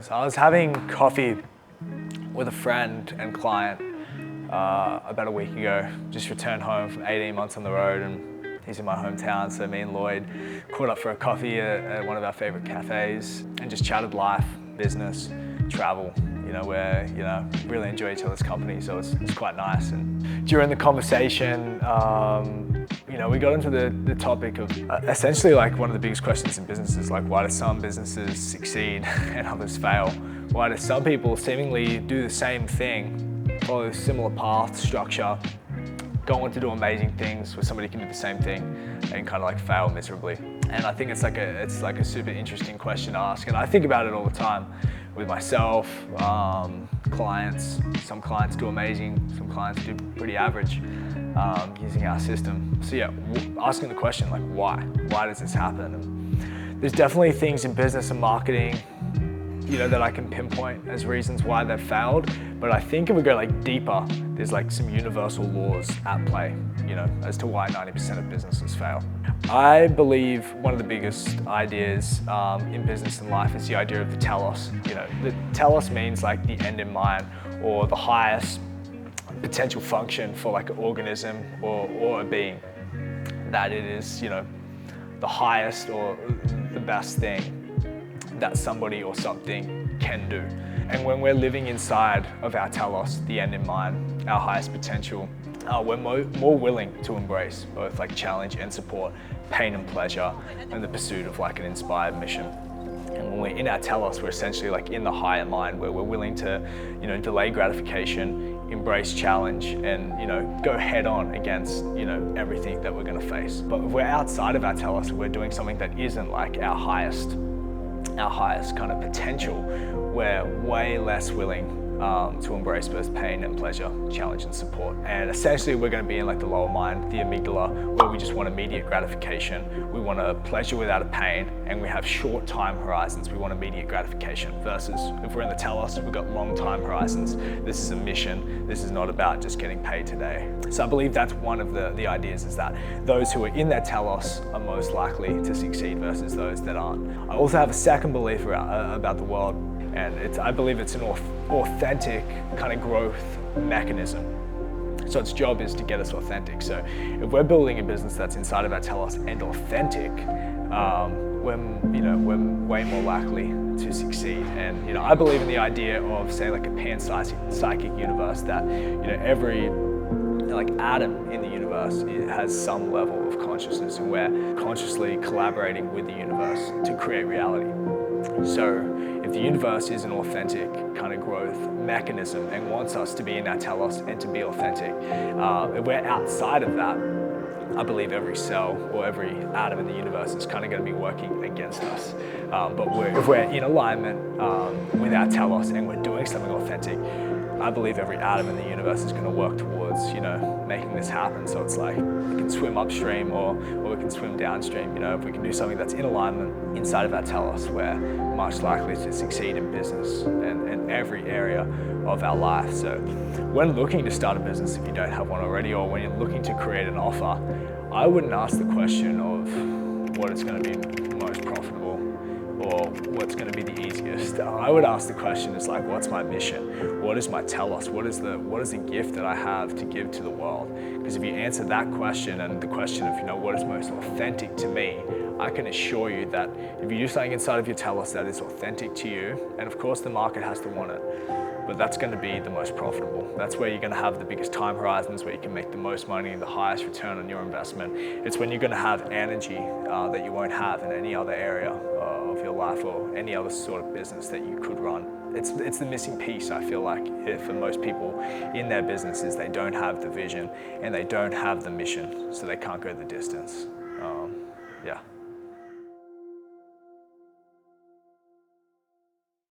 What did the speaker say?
So I was having coffee with a friend and client about a week ago. Just returned home from 18 months on the road, and he's in my hometown, so me and Lloyd caught up for a coffee at one of our favorite cafes and just chatted life, business, travel, where, really enjoy each other's company, so it's quite nice. And during the conversation, we got into the topic of essentially like one of the biggest questions in business is like, why do some businesses succeed and others fail? Why do some people seemingly do the same thing, follow a similar path, structure, go on to do amazing things where somebody can do the same thing and kind of like fail miserably? And I think it's like a super interesting question to ask, and I think about it all the time with myself, clients. Some clients do amazing, some clients do pretty average using our system. So yeah, asking the question like, why? Why does this happen? And there's definitely things in business and marketing that I can pinpoint as reasons why they've failed. But I think if we go like deeper, there's like some universal laws at play, as to why 90% of businesses fail. I believe one of the biggest ideas in business and life is the idea of the telos. The telos means like the end in mind, or the highest potential function for like an organism or a being. That it is, the highest or the best thing that somebody or something can do. And when we're living inside of our telos, the end in mind, our highest potential, we're more willing to embrace both like challenge and support, pain and pleasure, and the pursuit of like an inspired mission. And when we're in our telos, we're essentially like in the higher mind, where we're willing to, delay gratification, embrace challenge, and go head on against everything that we're going to face. But if we're outside of our telos, we're doing something that isn't like our highest kind of potential, we're way less willing to embrace both pain and pleasure, challenge and support. And essentially we're going to be in like the lower mind, the amygdala, where we just want immediate gratification. We want a pleasure without a pain, and we have short time horizons. We want immediate gratification, versus if we're in the telos, we've got long time horizons. This is a mission. This is not about just getting paid today. So I believe that's one of the ideas, is that those who are in their telos are most likely to succeed versus those that aren't. I also have a second belief about the world, and I believe it's an authentic kind of growth mechanism. So its job is to get us authentic. So if we're building a business that's inside of our telos and authentic, we're way more likely to succeed. And I believe in the idea of, say, like a pan-psychic universe, that every atom in the universe, it has some level of consciousness, and we're consciously collaborating with the universe to create reality. So if the universe is an authentic kind of growth mechanism and wants us to be in our telos and to be authentic, if we're outside of that, I believe every cell or every atom in the universe is kind of going to be working against us. But if we're in alignment with our telos and we're doing something authentic, I believe every atom in the universe is going to work towards, making this happen. So it's like we can swim upstream or we can swim downstream. If we can do something that's in alignment inside of our telos, we're much likely to succeed in business and every area of our life. So when looking to start a business, if you don't have one already, or when you're looking to create an offer, I wouldn't ask the question of what is going to be most profitable or what's going to be the easiest. I would ask the question is like, what's my mission? What is my telos? What is the gift that I have to give to the world? Because if you answer that question and the question of, what is most authentic to me, I can assure you that if you do something inside of your telos that is authentic to you, and of course the market has to want it, but that's going to be the most profitable. That's where you're going to have the biggest time horizons, where you can make the most money, the highest return on your investment. It's when you're going to have energy that you won't have in any other area of your life or any other sort of business that you could run. It's the missing piece, I feel like, for most people in their businesses. They don't have the vision and they don't have the mission, so they can't go the distance. Yeah.